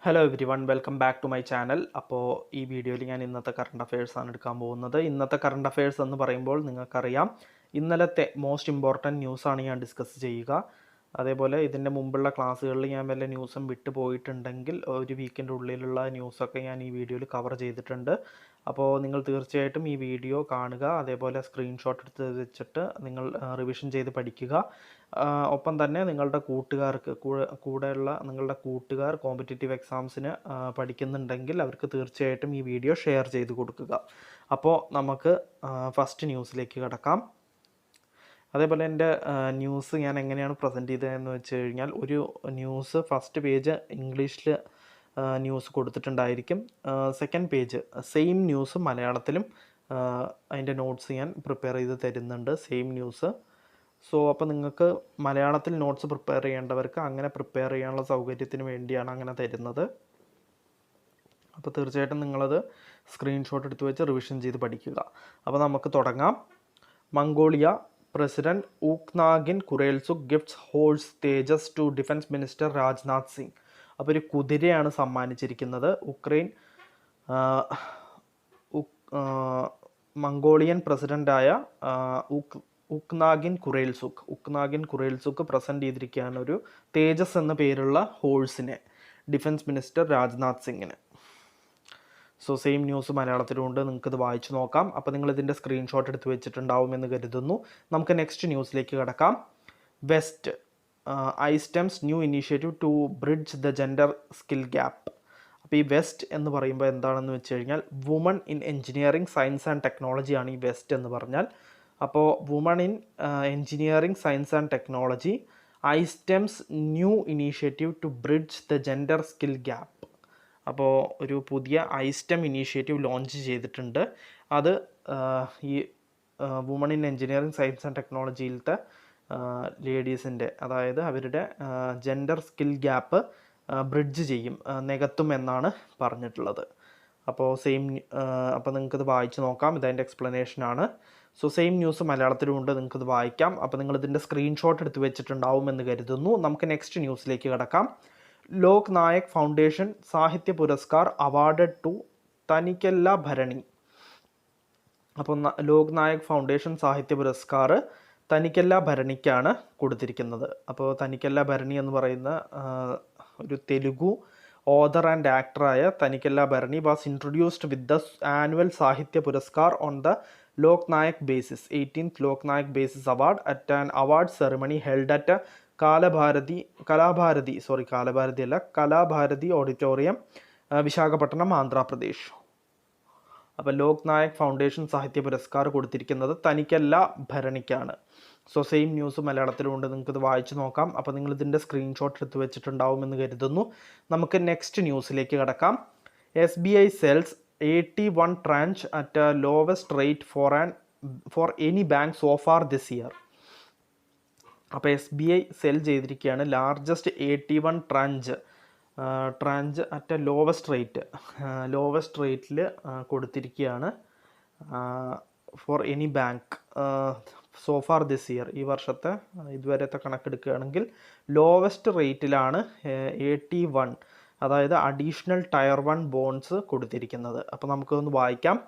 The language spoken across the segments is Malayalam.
Hello everyone welcome back to my channel. അപ്പോൾ ഈ വീഡിയോയിൽ ഞാൻ ഇന്നത്തെ കറണ്ട് അഫയേഴ്സ് ആണ് എടുക്കാൻ പോകുന്നത്. ഇന്നത്തെ കറണ്ട് അഫയേഴ്സ് എന്ന് പറയുമ്പോൾ നിങ്ങൾക്കറിയാം ഇന്നലത്തെ മോസ്റ്റ് ഇമ്പോർട്ടൻറ്റ് ന്യൂസാണ് ഞാൻ ഡിസ്കസ് ചെയ്യുക. അതേപോലെ ഇതിൻ്റെ മുമ്പുള്ള ക്ലാസ്സുകളിൽ ഞാൻ വല്ല ന്യൂസും വിട്ടു പോയിട്ടുണ്ടെങ്കിൽ ഒരു വീക്കിൻ്റെ ഉള്ളിലുള്ള ന്യൂസൊക്കെ ഞാൻ ഈ വീഡിയോയിൽ കവർ ചെയ്തിട്ടുണ്ട്. അപ്പോൾ നിങ്ങൾ തീർച്ചയായിട്ടും ഈ വീഡിയോ കാണുക, അതേപോലെ സ്ക്രീൻഷോട്ട് എടുത്ത് വെച്ചിട്ട് നിങ്ങൾ റിവിഷൻ ചെയ്ത് പഠിക്കുക. ഒപ്പം തന്നെ നിങ്ങളുടെ കൂട്ടുകാർക്ക് കൂടെയുള്ള നിങ്ങളുടെ കൂട്ടുകാർ കോമ്പറ്റേറ്റീവ് എക്സാംസിന് പഠിക്കുന്നുണ്ടെങ്കിൽ അവർക്ക് തീർച്ചയായിട്ടും ഈ വീഡിയോ ഷെയർ ചെയ്ത് കൊടുക്കുക. അപ്പോൾ നമുക്ക് ഫസ്റ്റ് ന്യൂസിലേക്ക് കിടക്കാം. അതേപോലെ എൻ്റെ ന്യൂസ് ഞാൻ എങ്ങനെയാണ് പ്രസൻറ്റ് ചെയ്തതെന്ന് വെച്ച് കഴിഞ്ഞാൽ, ഒരു ന്യൂസ് ഫസ്റ്റ് പേജ് ഇംഗ്ലീഷിൽ ന്യൂസ് കൊടുത്തിട്ടുണ്ടായിരിക്കും. സെക്കൻഡ് പേജ് സെയിം ന്യൂസ് മലയാളത്തിലും അതിൻ്റെ നോട്ട്സ് ഞാൻ പ്രിപ്പയർ ചെയ്ത് തരുന്നുണ്ട്, സെയിം ന്യൂസ്. സോ അപ്പോൾ നിങ്ങൾക്ക് മലയാളത്തിൽ നോട്ട്സ് പ്രിപ്പയർ ചെയ്യേണ്ടവർക്ക് അങ്ങനെ പ്രിപ്പയർ ചെയ്യാനുള്ള സൗകര്യത്തിന് വേണ്ടിയാണ് അങ്ങനെ തരുന്നത്. അപ്പോൾ തീർച്ചയായിട്ടും നിങ്ങളത് സ്ക്രീൻഷോട്ട് എടുത്ത് വെച്ച് റിവിഷൻ ചെയ്ത് പഠിക്കുക. അപ്പോൾ നമുക്ക് തുടങ്ങാം. Mongolia president Ukhnaagiin Khurelsukh gifts horse Tejas to defence minister Rajnath Singh. അപ്പോൾ ഒരു കുതിരയാണ് സമ്മാനിച്ചിരിക്കുന്നത്. മംഗോളിയൻ പ്രസിഡൻ്റായ ഉക്നാഗിൻ കുറേൽസുക്ക് പ്രസൻറ്റ് ചെയ്തിരിക്കുകയാണ് ഒരു തേജസ് എന്ന പേരുള്ള ഹോഴ്സിനെ ഡിഫൻസ് മിനിസ്റ്റർ രാജ്നാഥ് സിംഗിന്. സോ സെയിം ന്യൂസ് മലയാളത്തിലുണ്ട്, നിങ്ങൾക്കിത് വായിച്ചു നോക്കാം. അപ്പോൾ നിങ്ങൾ ഇതിൻ്റെ സ്ക്രീൻഷോട്ട് എടുത്ത് വെച്ചിട്ടുണ്ടാവുമെന്ന് കരുതുന്നു. നമുക്ക് നെക്സ്റ്റ് ന്യൂസിലേക്ക് കിടക്കാം. വെസ്റ്റ് ISTEM's new initiative to bridge the gender skill gap. അപ്പോൾ ഈ വെസ്റ്റ് എന്ന് പറയുമ്പോൾ എന്താണെന്ന് വെച്ച് കഴിഞ്ഞാൽ woman in engineering science and ടെക്നോളജിയാണ് ഈ വെസ്റ്റ് എന്ന് പറഞ്ഞാൽ. അപ്പോൾ woman in engineering science and technology ISTEM's new initiative to bridge the gender skill gap. അപ്പോൾ ഒരു പുതിയ ഐസ്റ്റെം ഇനീഷ്യേറ്റീവ് ലോഞ്ച് ചെയ്തിട്ടുണ്ട്. അത് ഈ woman in engineering science and ടെക്നോളജിയിലത്തെ ലേഡീസിൻ്റെ, അതായത് അവരുടെ ജെൻഡർ സ്കിൽ ഗ്യാപ്പ് ബ്രിഡ്ജ് ചെയ്യും, നികത്തും എന്നാണ് പറഞ്ഞിട്ടുള്ളത്. അപ്പോൾ അപ്പോൾ നിങ്ങൾക്കിത് വായിച്ച് നോക്കാം, ഇതതിൻ്റെ എക്സ്പ്ലനേഷനാണ്. സോ സെയിം ന്യൂസ് മലയാളത്തിലുണ്ട്, നിങ്ങൾക്കിത് വായിക്കാം. അപ്പോൾ നിങ്ങളിതിൻ്റെ സ്ക്രീൻഷോട്ട് എടുത്ത് വെച്ചിട്ടുണ്ടാവുമെന്ന് കരുതുന്നു. നമുക്ക് നെക്സ്റ്റ് ന്യൂസിലേക്ക് കിടക്കാം. ലോക് Nayak foundation Sahitya Puraskar awarded to തനിക്കെല്ല ഭരണി. അപ്പോൾ ലോക് നായക് ഫൗണ്ടേഷൻ സാഹിത്യ പുരസ്കാർ തനിക്കെല്ല ഭരണിക്കാണ് കൊടുത്തിരിക്കുന്നത്. അപ്പോൾ തനിക്കെല്ല ഭരണി എന്ന് പറയുന്ന ഒരു തെലുഗു ഓതർ ആൻഡ് ആക്ടറായ Tanikella Bharani was introduced with the annual Sahitya Puraskar on the Lok Nayak basis 18th Lok Nayak basis award at an award ceremony held at Kalabharati auditorium, Visakhapatnam, Andhra Pradesh. അപ്പോൾ ലോക് നായക് ഫൗണ്ടേഷൻ സാഹിത്യ പുരസ്കാർ കൊടുത്തിരിക്കുന്നത് തനിക്കല്ല ഭരണിക്കാണ്. സോ സെയിം ന്യൂസ് മലയാളത്തിലുണ്ട്, നിങ്ങൾക്കിത് വായിച്ചു നോക്കാം. അപ്പോൾ നിങ്ങൾ ഇതിൻ്റെ സ്ക്രീൻഷോട്ട് എടുത്ത് വെച്ചിട്ടുണ്ടാവുമെന്ന് കരുതുന്നു. നമുക്ക് നെക്സ്റ്റ് ന്യൂസിലേക്ക് കിടക്കാം. SBI sells 81 tranche at lowest rate for any bank so far this year. അപ്പോൾ SBI സെൽ ചെയ്തിരിക്കുകയാണ് ലാർജസ്റ്റ് 81 ട്രാഞ്ച് അറ്റ് ലോവസ്റ്റ് റേറ്റിൽ കൊടുത്തിരിക്കുകയാണ് for any bank so far this year. ഈ വർഷത്തെ ഇതുവരത്തെ കണക്കെടുക്കുകയാണെങ്കിൽ ലോവസ്റ്റ് റേറ്റിലാണ് 81, അതായത് അഡീഷണൽ ടയർ 1 ബോൺസ് കൊടുത്തിരിക്കുന്നത്. അപ്പോൾ നമുക്കൊന്ന് വായിക്കാം.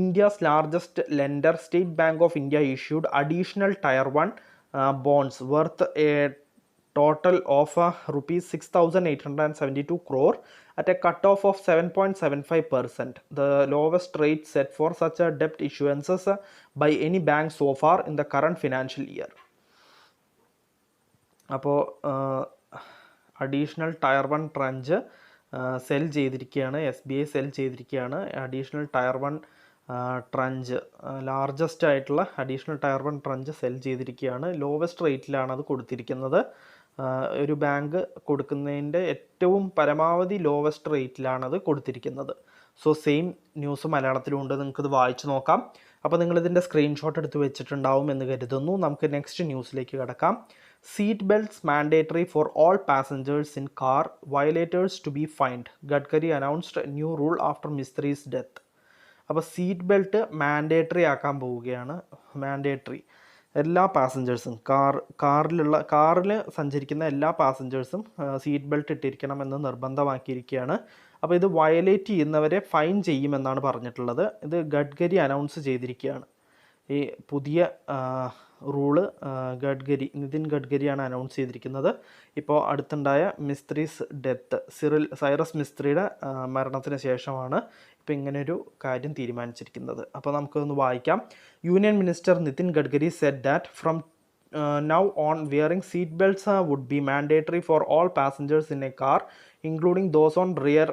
India's largest lender State Bank of India issued additional tier 1 bonds worth a total of rupees 6,872 crore at a cutoff of 7.75%, the lowest rate set for such a debt issuances by any bank so far in the current financial year. അപ്പോൾ അഡീഷണൽ ടയർ 1 ട്രാഞ്ച് സെൽ ചെയ്തിരിക്കുകയാണ്, SBI സെൽ ചെയ്തിരിക്കുകയാണ്. അഡീഷണൽ ടയർ 1 ട്രഞ്ച്, ലാർജസ്റ്റ് ആയിട്ടുള്ള അഡീഷണൽ ടയർ 1 ട്രഞ്ച് സെൽ ചെയ്തിരിക്കുകയാണ്. ലോവസ്റ്റ് റേറ്റിലാണ് അത് കൊടുത്തിരിക്കുന്നത്. ഒരു ബാങ്ക് കൊടുക്കുന്നതിൻ്റെ ഏറ്റവും പരമാവധി ലോവസ്റ്റ് റേറ്റിലാണ് അത് കൊടുത്തിരിക്കുന്നത്. സോ സെയിം ന്യൂസ് മലയാളത്തിലുണ്ട്, നിങ്ങൾക്കിത് വായിച്ചു നോക്കാം. അപ്പോൾ നിങ്ങളിതിൻ്റെ സ്ക്രീൻഷോട്ട് എടുത്ത് വെച്ചിട്ടുണ്ടാവും എന്ന് കരുതുന്നു. നമുക്ക് നെക്സ്റ്റ് ന്യൂസിലേക്ക് കിടക്കാം. Seat belts mandatory for all passengers in car violators to be fined. Gadkari announced new rule after Mistry's death. അപ്പോൾ സീറ്റ് ബെൽറ്റ് മാൻഡേറ്ററി ആക്കാൻ പോവുകയാണ്. മാൻഡേറ്ററി എല്ലാ പാസഞ്ചേഴ്സും കാറിൽ സഞ്ചരിക്കുന്ന എല്ലാ പാസഞ്ചേഴ്സും സീറ്റ് ബെൽറ്റ് ഇട്ടിരിക്കണമെന്ന് നിർബന്ധമാക്കിയിരിക്കുകയാണ്. അപ്പോൾ ഇത് വയലേറ്റ് ചെയ്യുന്നവരെ ഫൈൻ ചെയ്യുമെന്നാണ് പറഞ്ഞിട്ടുള്ളത്. ഇത് ഗഡ്കരി അനൗൺസ് ചെയ്തിരിക്കുകയാണ്. ഈ പുതിയ റൂള് നിതിൻ ഗഡ്കരിയാണ് അനൗൺസ് ചെയ്തിരിക്കുന്നത്. ഇപ്പോൾ അടുത്തുണ്ടായ മിസ്ത്രീസ് ഡെത്ത്, സൈറസ് മിസ്ത്രിയുടെ മരണത്തിന് ശേഷമാണ് ഇപ്പോൾ ഇങ്ങനൊരു കാര്യം തീരുമാനിച്ചിരിക്കുന്നത്. അപ്പോൾ നമുക്കൊന്ന് വായിക്കാം. Union minister Nitin Gadkari said that from now on wearing seat belts would be mandatory for all passengers in a car, including those on rear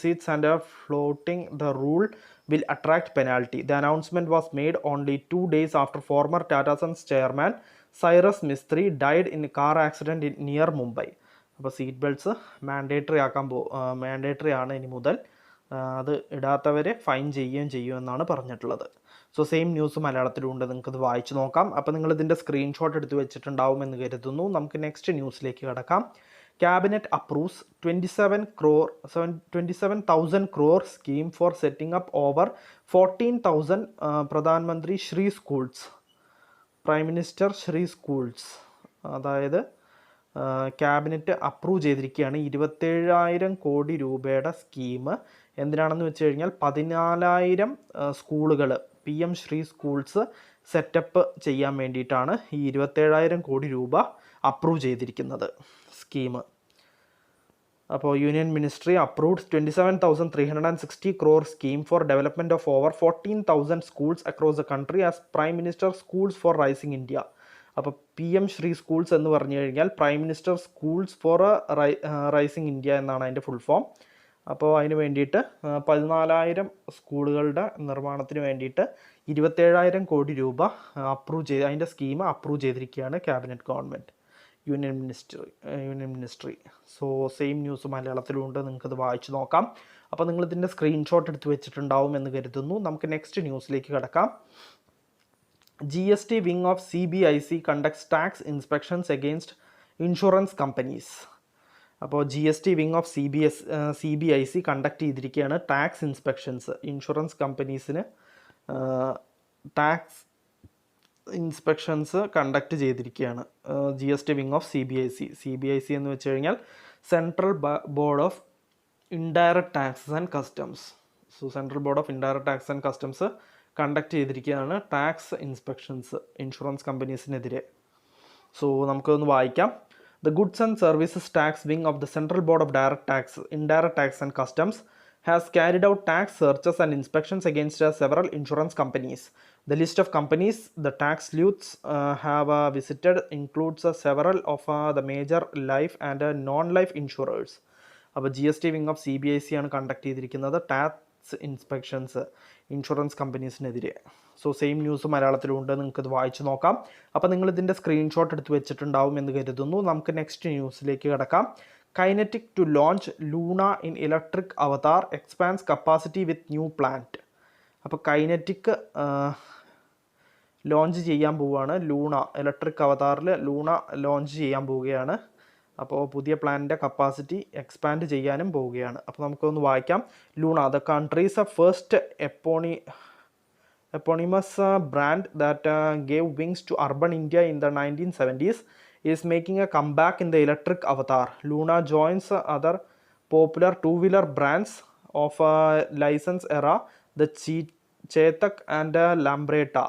seats, and floating the rule will attract penalty. The announcement was made only 2 days after former Tata Sons chairman Cyrus Mistry died in a car accident near Mumbai. അപ്പോൾ സീറ്റ് ബെൽറ്റ്സ് മാൻഡേറ്ററി ആണ് ഇനി മുതൽ. അത് ഇടാത്തവരെ ഫൈൻ ചെയ്യുമെന്നാണ് പറഞ്ഞിട്ടുള്ളത്. സോ സെയിം ന്യൂസ് മലയാളത്തിലുണ്ട്, നിങ്ങൾക്കത് വായിച്ച് നോക്കാം. അപ്പോൾ നിങ്ങളിതിൻ്റെ സ്ക്രീൻഷോട്ട് എടുത്ത് വെച്ചിട്ടുണ്ടാവുമെന്ന് കരുതുന്നു. നമുക്ക് നെക്സ്റ്റ് ന്യൂസിലേക്ക് കടക്കാം. Cabinet approves 27,000 crore scheme for setting up over 14,000 പ്രധാനമന്ത്രി Shri schools. Prime minister Shri schools, അതായത് ക്യാബിനറ്റ് അപ്രൂവ് ചെയ്തിരിക്കുകയാണ് 27,000 കോടി രൂപയുടെ സ്കീം. എന്തിനാണെന്ന് വെച്ച് കഴിഞ്ഞാൽ 14,000 സ്കൂളുകൾ PM ശ്രീ സ്കൂൾസ് സെറ്റപ്പ് ചെയ്യാൻ വേണ്ടിയിട്ടാണ് ഈ 27,000 കോടി രൂപ അപ്രൂവ് ചെയ്തിരിക്കുന്നത് സ്കീം. അപ്പോൾ union ministry approved 27,360 crore scheme for development of over 14,000 schools across the country as prime minister schools four rising India. അപ്പോൾ PM ശ്രീ സ്കൂൾസ് എന്ന് പറഞ്ഞു കഴിഞ്ഞാൽ prime minister schools four rising India എന്നാണ് അതിൻ്റെ ഫുൾ ഫോം. അപ്പോൾ അതിന് വേണ്ടിയിട്ട് 14,000 സ്കൂളുകളുടെ നിർമ്മാണത്തിന് വേണ്ടിയിട്ട് 27,000 കോടി രൂപ അതിൻ്റെ സ്കീം അപ്രൂവ് ചെയ്തിരിക്കുകയാണ് cabinet government, union ministry. So same news മലയാളത്തിലുണ്ട്, നിങ്ങൾക്കത് വായിച്ച് നോക്കാം. അപ്പോൾ നിങ്ങളിതിൻ്റെ സ്ക്രീൻഷോട്ട് എടുത്ത് വെച്ചിട്ടുണ്ടാവും എന്ന് കരുതുന്നു. നമുക്ക് നെക്സ്റ്റ് ന്യൂസിലേക്ക് കിടക്കാം. GST wing of CBIC conducts tax inspections against insurance companies. അപ്പോൾ GST wing of CBIC conduct ചെയ്തിരിക്കുകയാണ് ടാക്സ് ഇൻസ്പെക്ഷൻസ്. ഇൻഷുറൻസ് കമ്പനീസിന് ടാക്സ് ഇൻസ്പെക്ഷൻസ് കണ്ടക്ട് ചെയ്തിരിക്കുകയാണ് GST വിങ് ഓഫ് CBIC എന്ന് വെച്ച് കഴിഞ്ഞാൽ central board of indirect taxes and customs. So central board of indirect tax and customs conduct ചെയ്തിരിക്കുകയാണ് ടാക്സ് ഇൻസ്പെക്ഷൻസ് ഇൻഷുറൻസ് കമ്പനീസിനെതിരെ. സോ നമുക്കൊന്ന് വായിക്കാം. The Goods and Services Tax Wing of the Central Board of Indirect Tax and Customs has carried out tax searches and inspections against several insurance companies. The list of companies the tax sleuths have visited includes several of the major life and non-life insurers. അപ്പോൾ GST വിങ് ഓഫ് CBIC ആണ് കണ്ടക്ട് ചെയ്തിരിക്കുന്നത് ടാക്സ് ഇൻസ്പെക്ഷൻസ് ഇൻഷുറൻസ് കമ്പനീസിനെതിരെ. സോ സെയിം ന്യൂസ് മലയാളത്തിലുണ്ട്, നിങ്ങൾക്കത് വായിച്ച് നോക്കാം. അപ്പോൾ നിങ്ങളിതിൻ്റെ സ്ക്രീൻഷോട്ട് എടുത്ത് വെച്ചിട്ടുണ്ടാവും എന്ന് കരുതുന്നു. നമുക്ക് നെക്സ്റ്റ് ന്യൂസിലേക്ക് കിടക്കാം. Kinetic to launch Luna in electric avatar expands capacity with new plant. അപ്പോൾ കൈനറ്റിക് ലോഞ്ച് ചെയ്യാൻ പോവുകയാണ്. ലൂണ ഇലക്ട്രിക് അവതാറിൽ ലൂണ ലോഞ്ച് ചെയ്യാൻ പോവുകയാണ്. അപ്പോൾ പുതിയ പ്ലാനിൻ്റെ കപ്പാസിറ്റി എക്സ്പാൻഡ് ചെയ്യാനും പോവുകയാണ്. അപ്പോൾ നമുക്കൊന്ന് വായിക്കാം. Luna, the countries first eponymous brand that gave wings to urban India in the 1970s is making a comeback in the electric avatar. Luna joins other popular two-wheeler brands of license era, the Chetak and Lambretta,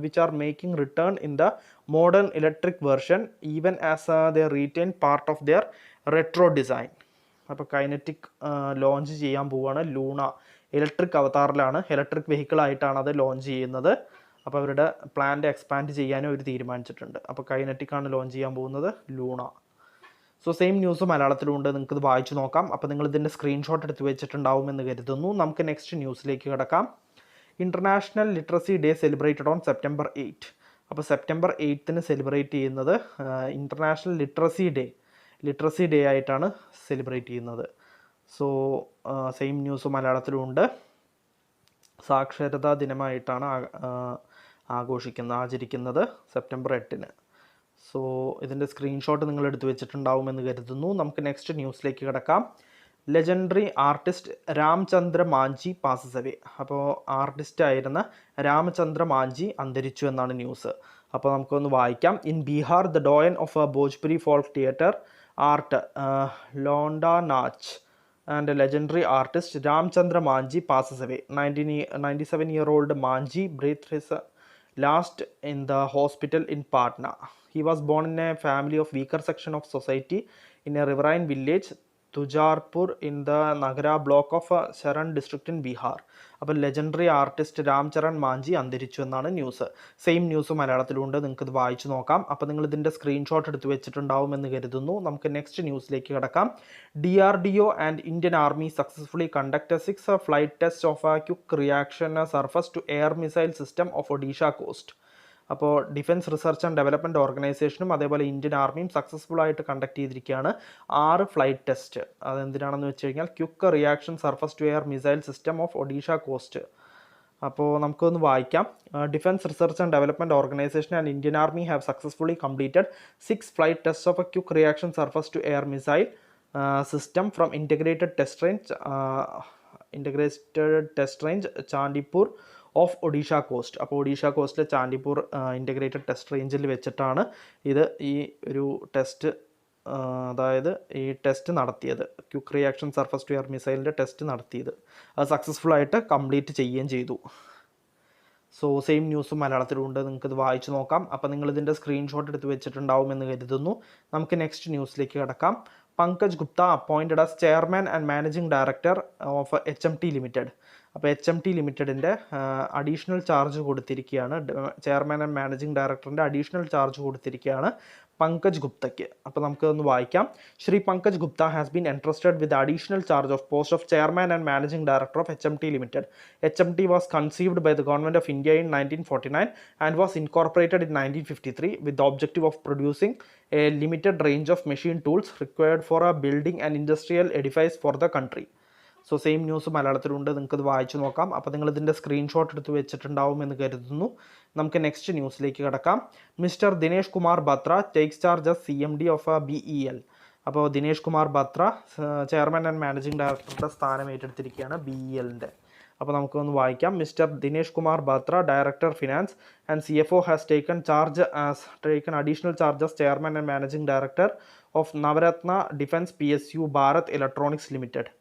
which are making return in the modern electric version even as they retain part of their retro design. അപ്പോൾ കൈനറ്റിക് ലോഞ്ച് ചെയ്യാൻ പോവുകയാണ് ലൂണ. ഇലക്ട്രിക് അവതാറിലാണ്, ഇലക്ട്രിക് വെഹിക്കിളായിട്ടാണ് അത് ലോഞ്ച് ചെയ്യുന്നത്. അപ്പോൾ അവരുടെ പ്ലാന്റ് എക്സ്പാൻഡ് ചെയ്യാനും അവർ തീരുമാനിച്ചിട്ടുണ്ട്. അപ്പോൾ കൈനറ്റിക്കാണ് ലോഞ്ച് ചെയ്യാൻ പോകുന്നത് ലൂണ. സോ സെയിം ന്യൂസ് മലയാളത്തിലുണ്ട്, നിങ്ങൾക്കിത് വായിച്ച് നോക്കാം. അപ്പോൾ നിങ്ങൾ ഇതിൻ്റെ സ്ക്രീൻഷോട്ട് എടുത്ത് വെച്ചിട്ടുണ്ടാവുമെന്ന് കരുതുന്നു. നമുക്ക് നെക്സ്റ്റ് ന്യൂസിലേക്ക് കിടക്കാം. International literacy day celebrated on September 8. അപ്പോൾ September 8 സെലിബ്രേറ്റ് ചെയ്യുന്നത് ഇൻ്റർനാഷണൽ ലിറ്ററസി ഡേ ആയിട്ടാണ് സെലിബ്രേറ്റ് ചെയ്യുന്നത്. സോ സെയിം ന്യൂസ് മലയാളത്തിലുണ്ട്. സാക്ഷരതാ ദിനമായിട്ടാണ് ആചരിക്കുന്നത് September 8. സോ ഇതിൻ്റെ സ്ക്രീൻഷോട്ട് നിങ്ങൾ എടുത്തു വെച്ചിട്ടുണ്ടാവുമെന്ന് കരുതുന്നു. നമുക്ക് നെക്സ്റ്റ് ന്യൂസിലേക്ക് കിടക്കാം. Legendary artist Ramchandra Manjhi passes away. അപ്പോൾ ആർട്ടിസ്റ്റ് ആയിരുന്ന രാമചന്ദ്ര മാഞ്ചി അന്തരിച്ചു എന്നാണ് ന്യൂസ്. അപ്പോൾ നമുക്കൊന്ന് വായിക്കാം. In Bihar the doyen of a Bhojpuri folk theatre art Launda Naach and a legendary artist Ramchandra Manji passes away. 97-year-old Manji breathed his last in the hospital in Patna. He was born in a family of weaker section of society in a riverine village Tujarpur in the Nagara block of Sharan district in Bihar. അപ്പോൾ ലെജൻഡറി ആർട്ടിസ്റ്റ് രാംചരൺ മാഞ്ചി അന്തരിച്ചു എന്നാണ് ന്യൂസ്. സെയിം ന്യൂസ് മലയാളത്തിലുണ്ട്, നിങ്ങൾക്ക് ഇത് വായിച്ചു നോക്കാം. അപ്പോൾ നിങ്ങൾ ഇതിൻ്റെ സ്ക്രീൻഷോട്ട് എടുത്ത് വെച്ചിട്ടുണ്ടാവുമെന്ന് കരുതുന്നു. നമുക്ക് നെക്സ്റ്റ് ന്യൂസിലേക്ക് കിടക്കാം. DRDO and Indian army successfully conduct 6 flight test of a quick reaction surface to air missile system off Odisha coast. അപ്പോൾ ഡിഫൻസ് റിസർച്ച് ആൻഡ് ഡെവലപ്മെൻറ്റ് ഓർഗനൈസേഷനും അതേപോലെ ഇന്ത്യൻ ആർമിയും സക്സസ്ഫുൾ ആയിട്ട് കണ്ടക്ട് ചെയ്തിരിക്കുകയാണ് 6 ഫ്ലൈറ്റ് ടെസ്റ്റ്. അതെന്തിനാണെന്ന് വെച്ച് കഴിഞ്ഞാൽ quick reaction surface to air missile system off Odisha coast. അപ്പോൾ നമുക്കൊന്ന് വായിക്കാം. Defence research and development organisation and Indian army have successfully completed 6 flight test of a quick reaction surface to air missile system from integrated test range Chandipur of Odisha coast. അപ്പോൾ ഒഡീഷ കോസ്റ്റിലെ ചാണ്ടിപ്പൂർ ഇൻറ്റഗ്രേറ്റഡ് ടെസ്റ്റ് റേഞ്ചിൽ വെച്ചിട്ടാണ് ഈ ഒരു ടെസ്റ്റ്, അതായത് ഈ ടെസ്റ്റ് നടത്തിയത്, quick reaction surface to air മിസൈലിൻ്റെ ടെസ്റ്റ് നടത്തിയത്. അത് സക്സസ്ഫുൾ ആയിട്ട് കംപ്ലീറ്റ് ചെയ്യുകയും ചെയ്തു. സോ സെയിം ന്യൂസും മലയാളത്തിലുണ്ട്, നിങ്ങൾക്കിത് വായിച്ചു നോക്കാം. അപ്പോൾ നിങ്ങളിതിൻ്റെ സ്ക്രീൻഷോട്ട് എടുത്ത് വെച്ചിട്ടുണ്ടാവുമെന്ന് കരുതുന്നു. നമുക്ക് നെക്സ്റ്റ് ന്യൂസിലേക്ക് കിടക്കാം. Pankaj Gupta appointed as chairman and managing director of HMT limited. അപ്പോൾ HMT ലിമിറ്റഡിൻ്റെ അഡീഷണൽ ചാർജ് കൊടുത്തിരിക്കുകയാണ്, ചെയർമാൻ ആൻഡ് മാനേജിംഗ് ഡയറക്ടറിൻ്റെ അഡീഷണൽ ചാർജ് കൊടുത്തിരിക്കുകയാണ് പങ്കജ് ഗുപ്തയ്ക്ക്. അപ്പോൾ നമുക്കൊന്ന് വായിക്കാം. Shri Pankaj Gupta has been entrusted with additional charge of post of chairman and managing director of HMT limited. HMT was conceived by the government of India in 1949 and was incorporated in 1953 with the objective of producing a limited range of machine tools required for a building and industrial edifice for the country. So same news മലയാളത്തിലുണ്ട്, നിങ്ങൾക്കത് വായിച്ചു നോക്കാം. അപ്പോൾ നിങ്ങളിതിൻ്റെ സ്ക്രീൻഷോട്ട് എടുത്ത് വെച്ചിട്ടുണ്ടാവുമെന്ന് കരുതുന്നു. നമുക്ക് നെക്സ്റ്റ് ന്യൂസിലേക്ക് കിടക്കാം. Mister Dinesh Kumar Batra takes charge as CMD of BEL. അപ്പോൾ Dinesh Kumar Batra chairman and managing ഡയറക്ടറുടെ സ്ഥാനം ഏറ്റെടുത്തിരിക്കുകയാണ് BELൻ്റെ. അപ്പോൾ നമുക്കൊന്ന് വായിക്കാം. Mister Dinesh Kumar Batra director finance and CFO has taken additional charges chairman and managing director of Navratna defence PSU Bharat electronics limited.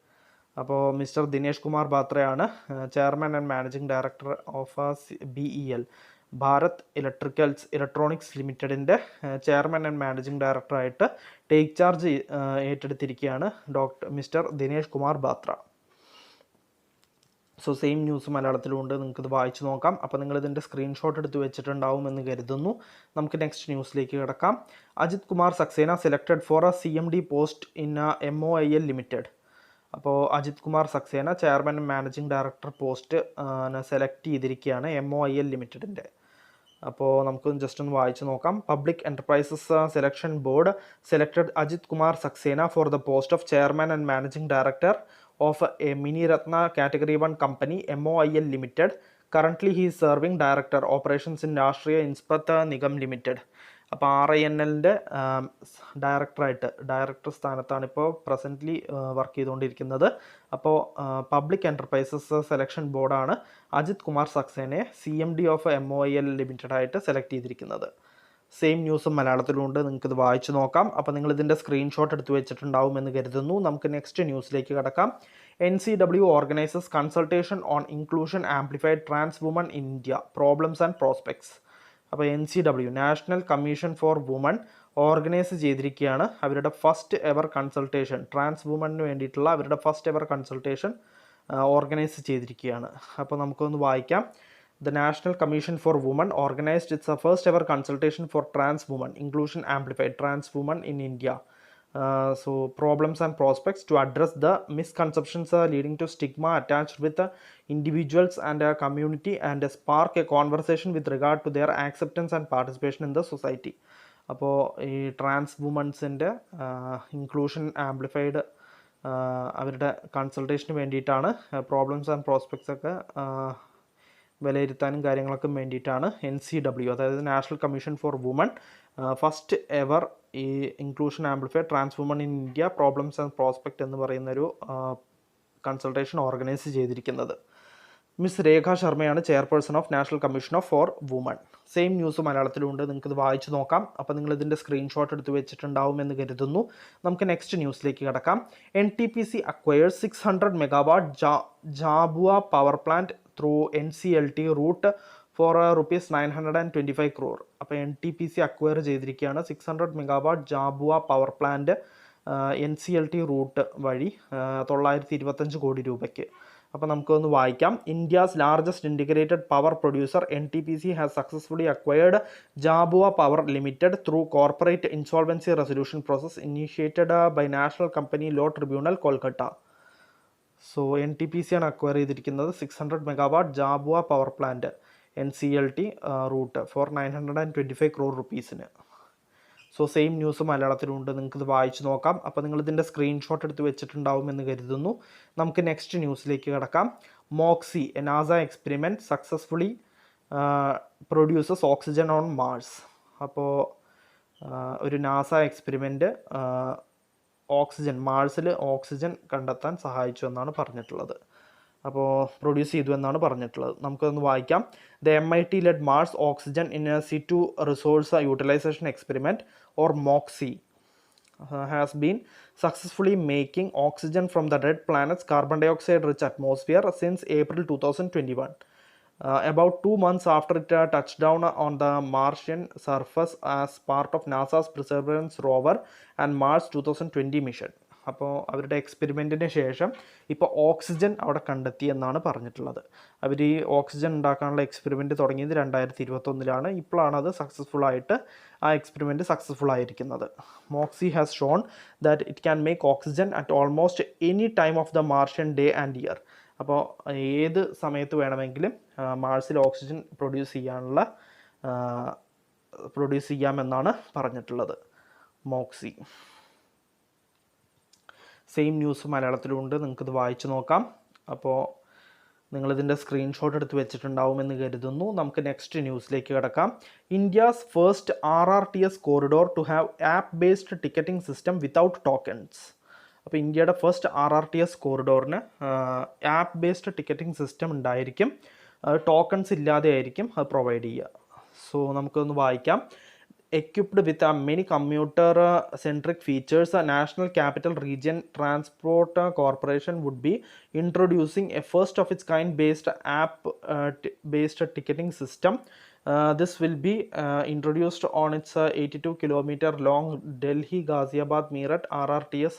അപ്പോൾ മിസ്റ്റർ ദിനേഷ് കുമാർ ബാത്രയാണ് chairman and managing director of BEL Bharat electronics ലിമിറ്റഡിൻ്റെ ചെയർമാൻ ആൻഡ് മാനേജിംഗ് ഡയറക്ടറായിട്ട് ടേക്ക് ചാർജ് ഏറ്റെടുത്തിരിക്കുകയാണ് mister Dinesh Kumar Batra. So same news മലയാളത്തിലുണ്ട്, നിങ്ങൾക്കിത് വായിച്ചു നോക്കാം. അപ്പോൾ നിങ്ങളിതിൻ്റെ സ്ക്രീൻഷോട്ട് എടുത്ത് വെച്ചിട്ടുണ്ടാവുമെന്ന് കരുതുന്നു. നമുക്ക് നെക്സ്റ്റ് ന്യൂസിലേക്ക് കിടക്കാം. Ajit Kumar Saxena selected for a CMD post in MOIL limited. അപ്പോൾ Ajit Kumar Saxena chairman managing director post select ചെയ്തിരിക്കുകയാണ് MOIL ലിമിറ്റഡിൻ്റെ. അപ്പോൾ നമുക്ക് ജസ്റ്റ് ഒന്ന് വായിച്ചു നോക്കാം. Public enterprises selection board selected Ajit Kumar Saxena for the post of chairman and managing director of a mini Ratna category 1 company MOIL limited. Currently he is serving director operations in Rashtriya inspector Nigam limited. അപ്പോൾ RINLൻ്റെ ഡയറക്ടർ സ്ഥാനത്താണ് ഇപ്പോൾ പ്രസൻ്റ്ലി വർക്ക് ചെയ്തുകൊണ്ടിരിക്കുന്നത്. അപ്പോൾ പബ്ലിക് എൻ്റർപ്രൈസസ് സെലക്ഷൻ ബോർഡാണ് അജിത് കുമാർ സക്സേനയെ CMD ഓഫ് MOIL ലിമിറ്റഡായിട്ട് സെലക്ട് ചെയ്തിരിക്കുന്നത്. സെയിം ന്യൂസും മലയാളത്തിലുണ്ട്, നിങ്ങൾക്കിത് വായിച്ചു നോക്കാം. അപ്പോൾ നിങ്ങളിതിൻ്റെ സ്ക്രീൻഷോട്ട് എടുത്ത് വെച്ചിട്ടുണ്ടാവുമെന്ന് കരുതുന്നു. നമുക്ക് നെക്സ്റ്റ് ന്യൂസിലേക്ക് കിടക്കാം. NCW organises consultation on inclusion amplified trans woman in India problems and prospects. അപ്പോൾ NCW national commission for woman organise ചെയ്തിരിക്കുകയാണ് അവരുടെ ഫസ്റ്റ് എവർ കൺസൾട്ടേഷൻ, ട്രാൻസ് വുമണിന് വേണ്ടിയിട്ടുള്ള അവരുടെ ഫസ്റ്റ് എവർ കൺസൾട്ടേഷൻ ഓർഗനൈസ് ചെയ്തിരിക്കുകയാണ്. അപ്പോൾ നമുക്കൊന്ന് വായിക്കാം. The National Commission for Women organized its first ever consultation for trans women, inclusion amplified trans women in India. So problems and prospects to address the misconceptions leading to stigma attached with individuals and a community and spark a conversation with regard to their acceptance and participation in the society. അപ്പോൾ ഈ ട്രാൻസ് വുമൻസിൻ്റെ ഇൻക്ലൂഷൻ ആംപ്ലിഫൈഡ് അവരുടെ കൺസൾട്ടേഷന് വേണ്ടിയിട്ടാണ്, പ്രോബ്ലംസ് ആൻഡ് പ്രോസ്പെക്ട്സ് ഒക്കെ വിലയിരുത്താനും കാര്യങ്ങളൊക്കെ വേണ്ടിയിട്ടാണ് NCW, അതായത് national commission for woman first ever ഈ inclusion amplified trans woman in India problems and prospect എന്ന് പറയുന്നൊരു കൺസൾട്ടേഷൻ ഓർഗനൈസ് ചെയ്തിരിക്കുന്നത്. മിസ് രേഖ ശർമ്മയാണ് chairperson of national commission for woman. Same news മലയാളത്തിലുണ്ട്, നിങ്ങൾക്കിത് വായിച്ചു നോക്കാം. അപ്പോൾ നിങ്ങൾ ഇതിൻ്റെ സ്ക്രീൻഷോട്ട് എടുത്ത് വെച്ചിട്ടുണ്ടാവുമെന്ന് കരുതുന്നു. നമുക്ക് നെക്സ്റ്റ് ന്യൂസിലേക്ക് കിടക്കാം. NTPC acquires 600 megawatt Jhabua power plant through NCLT route for ₹925 crore. അപ്പോൾ NTPC അക്വയർ ചെയ്തിരിക്കുകയാണ് 600 megawatt Jhabua power plant NCLT route വഴി 925 കോടി രൂപയ്ക്ക്. അപ്പോൾ നമുക്കൊന്ന് വായിക്കാം. India's largest integrated power producer NTPC has successfully acquired Jhabua power limited through corporate insolvency resolution process initiated by national company law tribunal Kolkata. So NTPC ആണ് അക്വയർ ചെയ്തിരിക്കുന്നത് 600 megawatt Jhabua power plant NCLT route for 925 crore rupeesന്. So same news മലയാളത്തിലുണ്ട്, നിങ്ങൾക്കിത് വായിച്ചു നോക്കാം. അപ്പോൾ നിങ്ങളിതിൻ്റെ സ്ക്രീൻഷോട്ട് എടുത്ത് വെച്ചിട്ടുണ്ടാവുമെന്ന് കരുതുന്നു. നമുക്ക് നെക്സ്റ്റ് ന്യൂസിലേക്ക് കിടക്കാം. Moxie NASA experiment successfully produces oxygen on Mars. അപ്പോൾ ഒരു നാസ എക്സ്പെരിമെൻറ്റ് മാർസിൽ ഓക്സിജൻ കണ്ടെത്താൻ സഹായിച്ചു എന്നാണ് പറഞ്ഞിട്ടുള്ളത്. അപ്പോൾ പ്രൊഡ്യൂസ് ചെയ്തു എന്നാണ് പറഞ്ഞിട്ടുള്ളത്. നമുക്കൊന്ന് വായിക്കാം. The MIT led Mars oxygen in situ resource utilisation experiment or MOXIE has been successfully making oxygen from the red planet's carbon dioxide rich atmosphere since April 2021. About 2 months after it touched down on the Martian surface as part of NASA's Perseverance rover and Mars 2020 mission. അപ്പോൾ അവരുടെ എക്സ്പെരിമെൻറ്റിന് ശേഷം ഇപ്പോൾ ഓക്സിജൻ അവിടെ കണ്ടെത്തി എന്നാണ് പറഞ്ഞിട്ടുള്ളത്. അവർ ഈ ഓക്സിജൻ ഉണ്ടാക്കാനുള്ള എക്സ്പെരിമെൻറ്റ് തുടങ്ങിയത് 2021 ഇപ്പോഴാണ് അത് ആ എക്സ്പെരിമെൻറ്റ് സക്സസ്ഫുൾ ആയിരിക്കുന്നത്. Moxie has shown that it can make oxygen at almost any time of the Martian day and year. അപ്പോൾ ഏത് സമയത്ത് വേണമെങ്കിലും മാർസിൽ ഓക്സിജൻ പ്രൊഡ്യൂസ് ചെയ്യാമെന്നാണ് പറഞ്ഞിട്ടുള്ളത് മോക്സി. സെയിം ന്യൂസ് മലയാളത്തിലുണ്ട്, നിങ്ങൾക്കിത് വായിച്ചു നോക്കാം. അപ്പോൾ നിങ്ങളിതിൻ്റെ സ്ക്രീൻഷോട്ട് എടുത്ത് വെച്ചിട്ടുണ്ടാവുമെന്ന് കരുതുന്നു. നമുക്ക് നെക്സ്റ്റ് ന്യൂസിലേക്ക് കിടക്കാം. India's first RRTS corridor to have app based ticketing system without tokens. അപ്പോൾ ഇന്ത്യയുടെ ഫസ്റ്റ് RRTS കോറിഡോറിന് ആപ്പ് ബേസ്ഡ് ടിക്കറ്റിംഗ് സിസ്റ്റം ഉണ്ടായിരിക്കും, ടോക്കൺസ് ഇല്ലാതെ ആയിരിക്കും അത് പ്രൊവൈഡ് ചെയ്യുക. സോ നമുക്കൊന്ന് വായിക്കാം. Equipped with many commuter-centric features, National Capital Region Transport Corporation would be introducing a first-of-its-kind app-based ticketing system. This will be introduced on its 82-kilometer-long Delhi-Ghaziabad-Meerut RRTS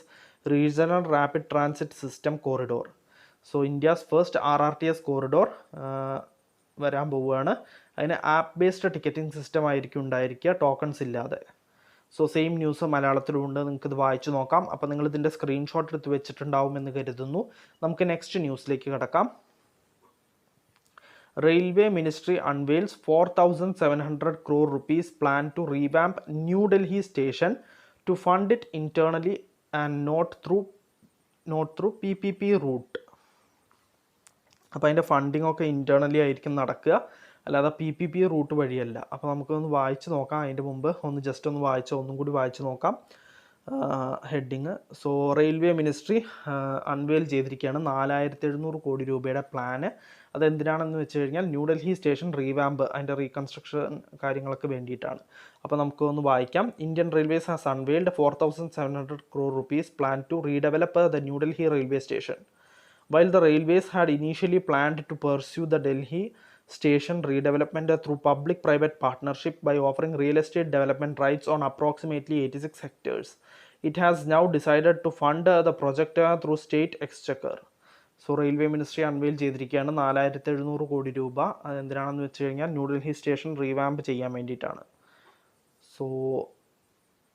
Regional Rapid Transit System Corridor. So, India's first RRTS corridor വരാൻ പോവുകയാണ്. അതിന് ആപ്പ് ബേസ്ഡ് ടിക്കറ്റിംഗ് സിസ്റ്റം ആയിരിക്കും ഉണ്ടായിരിക്കുക, ടോക്കൺസ് ഇല്ലാതെ. സോ സെയിം ന്യൂസ് മലയാളത്തിലുണ്ട്, നിങ്ങൾക്കിത് വായിച്ചു നോക്കാം. അപ്പോൾ നിങ്ങളിതിൻ്റെ സ്ക്രീൻഷോട്ട് എടുത്ത് വെച്ചിട്ടുണ്ടാവുമെന്ന് കരുതുന്നു. നമുക്ക് നെക്സ്റ്റ് ന്യൂസിലേക്ക് കിടക്കാം. Railway ministry unveils 4,700 crore rupees plan to revamp new Delhi station to fund it internally and not through PPP route. അപ്പോൾ അതിൻ്റെ ഫണ്ടിങ് ഒക്കെ ഇൻറ്റേർണലി ആയിരിക്കും നടക്കുക, അല്ലാതെ PPP റൂട്ട് വഴിയല്ല. അപ്പോൾ നമുക്കൊന്ന് വായിച്ച് നോക്കാം. അതിൻ്റെ മുമ്പ് ഒന്നും കൂടി വായിച്ച് നോക്കാം heading. So railway ministry unveil ചെയ്തിരിക്കുകയാണ് 4,700 കോടി രൂപയുടെ പ്ലാന്. അതെന്തിനാണെന്ന് വെച്ച് കഴിഞ്ഞാൽ ന്യൂഡൽഹി സ്റ്റേഷൻ റീവാമ്പ്, അതിൻ്റെ റീകൺസ്ട്രക്ഷൻ കാര്യങ്ങളൊക്കെ വേണ്ടിയിട്ടാണ്. അപ്പോൾ നമുക്കൊന്ന് വായിക്കാം. Indian railways has unveiled 4,700 crore rupees plan to റീഡെവലപ്പ് the New Delhi railway station. While the railways had initially planned to pursue the Delhi station redevelopment through public-private partnership by offering real estate development rights on approximately 86 hectares, it has now decided to fund the project through state exchequer. So railway ministry unveil ചെയ്തിരിക്കുകയാണ് 4,700 കോടി രൂപ. അതെന്തിനാണെന്ന് വെച്ച് കഴിഞ്ഞാൽ ന്യൂഡൽഹി സ്റ്റേഷൻ റീവാമ്പ് ചെയ്യാൻ വേണ്ടിയിട്ടാണ്. സോ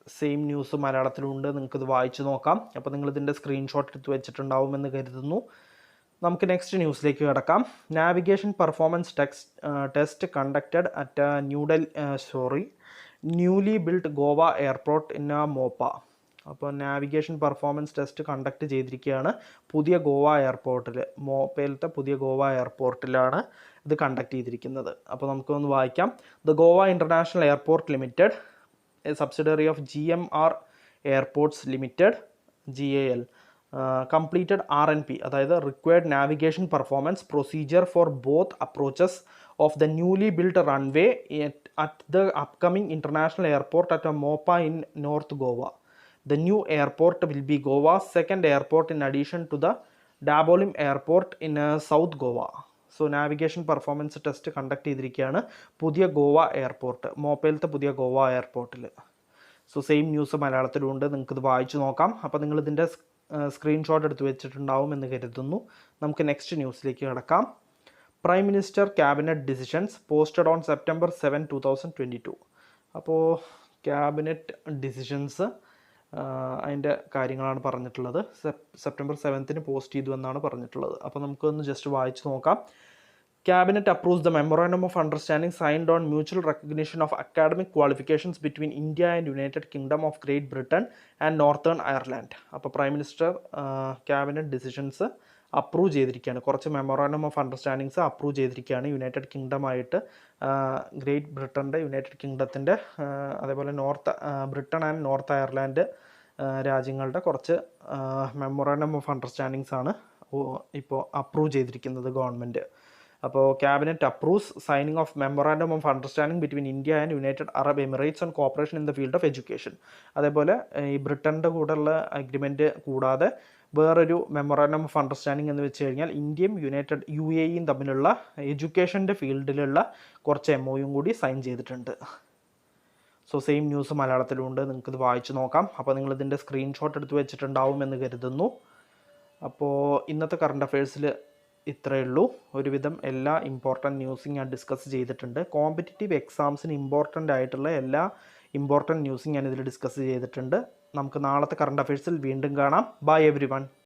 സെയിം ന്യൂസ് മലയാളത്തിലുണ്ട്, നിങ്ങൾക്കിത് വായിച്ചു നോക്കാം. അപ്പോൾ നിങ്ങളിതിൻ്റെ സ്ക്രീൻഷോട്ട് എടുത്ത് വെച്ചിട്ടുണ്ടാവുമെന്ന് കരുതുന്നു. നമുക്ക് നെക്സ്റ്റ് ന്യൂസിലേക്ക് കിടക്കാം. Navigation performance test conducted at newly build Goa airport in Mopa. അപ്പോൾ നാവിഗേഷൻ പെർഫോമൻസ് ടെസ്റ്റ് കണ്ടക്ട് ചെയ്തിരിക്കുകയാണ് പുതിയ ഗോവ എയർപോർട്ടിൽ, മോപ്പയിലത്തെ പുതിയ ഗോവ എയർപോർട്ടിലാണ് ഇത് കണ്ടക്ട് ചെയ്തിരിക്കുന്നത്. അപ്പോൾ നമുക്കൊന്ന് വായിക്കാം. The Goa international airport limited, a subsidiary of GMR Airports Limited (GAL), completed RNP, അതായത് required navigation performance procedure for both approaches of the newly build runway at the upcoming international airport at Mopa in north Goa. The new airport will be Goa's second airport in addition to the Dabolim Airport in South Goa. So navigation performance test conduct ചെയ്തിരിക്കുകയാണ് പുതിയ ഗോവ എയർപോർട്ട്, മോപ്പയിലത്തെ പുതിയ ഗോവ എയർപോർട്ടിൽ. സോ സെയിം ന്യൂസ് മലയാളത്തിലുണ്ട്, നിങ്ങൾക്കിത് വായിച്ചു നോക്കാം. അപ്പോൾ നിങ്ങളിതിൻ്റെ സ്ക്രീൻഷോട്ട് എടുത്ത് വെച്ചിട്ടുണ്ടാവും എന്ന് കരുതുന്നു. നമുക്ക് നെക്സ്റ്റ് ന്യൂസിലേക്ക് കിടക്കാം. Prime minister cabinet decisions posted on September 7, 2022. അപ്പോൾ ക്യാബിനറ്റ് ഡിസിഷൻസ് അതിൻ്റെ കാര്യങ്ങളാണ് പറഞ്ഞിട്ടുള്ളത്. September 7 പോസ്റ്റ് ചെയ്തു എന്നാണ് പറഞ്ഞിട്ടുള്ളത്. അപ്പോൾ നമുക്കൊന്ന് ജസ്റ്റ് വായിച്ച് നോക്കാം. Cabinet approves the Memorandum of Understanding signed on mutual recognition of academic qualifications between India and United Kingdom of Great Britain and Northern Ireland. അപ്പോൾ prime minister cabinet decisions approve ചെയ്തിരിക്കുകയാണ്, കുറച്ച് മെമ്മോറാൻഡം ഓഫ് അണ്ടർസ്റ്റാൻഡിങ്സ് അപ്രൂവ് ചെയ്തിരിക്കുകയാണ് യുണൈറ്റഡ് കിങ്ഡമായിട്ട്. ഗ്രേറ്റ് ബ്രിട്ടൻ്റെ, യുണൈറ്റഡ് കിങ്ഡത്തിൻ്റെ, അതേപോലെ ബ്രിട്ടൻ ആൻഡ് നോർത്ത് അയർലാൻഡ് രാജ്യങ്ങളുടെ കുറച്ച് മെമ്മോറാൻഡം ഓഫ് അണ്ടർസ്റ്റാൻഡിങ്സ് ആണ് ഇപ്പോൾ അപ്രൂവ് ചെയ്തിരിക്കുന്നത് ഗവൺമെൻറ്. അപ്പോൾ cabinet approves signing off memorandum of understanding between India and United Arab Emirates on cooperation in the field of education. അതേപോലെ ഈ ബ്രിട്ടൻ്റെ കൂടെയുള്ള അഗ്രിമെൻറ്റ് കൂടാതെ വേറൊരു മെമ്മോറാൻഡം ഓഫ് അണ്ടർസ്റ്റാൻഡിംഗ് എന്ന് വെച്ച് കഴിഞ്ഞാൽ ഇന്ത്യയും UAEയും തമ്മിലുള്ള എഡ്യൂക്കേഷൻ്റെ ഫീൽഡിലുള്ള കുറച്ച് MOU കൂടി സൈൻ ചെയ്തിട്ടുണ്ട്. സോ സെയിം ന്യൂസ് മലയാളത്തിലുണ്ട്, നിങ്ങൾക്കിത് വായിച്ചു നോക്കാം. അപ്പോൾ നിങ്ങളിതിൻ്റെ സ്ക്രീൻഷോട്ട് എടുത്ത് വെച്ചിട്ടുണ്ടാവും എന്ന് കരുതുന്നു. അപ്പോൾ ഇന്നത്തെ കറണ്ട് അഫയേഴ്സിൽ ഇത്രയേ ഉള്ളൂ. ഒരുവിധം എല്ലാ ഇമ്പോർട്ടൻറ്റ് ന്യൂസും ഞാൻ ഡിസ്കസ് ചെയ്തിട്ടുണ്ട്. കോമ്പറ്റിറ്റീവ് എക്സാംസിന് ഇമ്പോർട്ടൻ്റ് ആയിട്ടുള്ള എല്ലാ ഇമ്പോർട്ടൻറ്റ് ന്യൂസും ഞാൻ ഇതിൽ ഡിസ്കസ് ചെയ്തിട്ടുണ്ട്. നമുക്ക് നാളത്തെ കറണ്ട് അഫയേഴ്സിൽ വീണ്ടും കാണാം. Bye every one.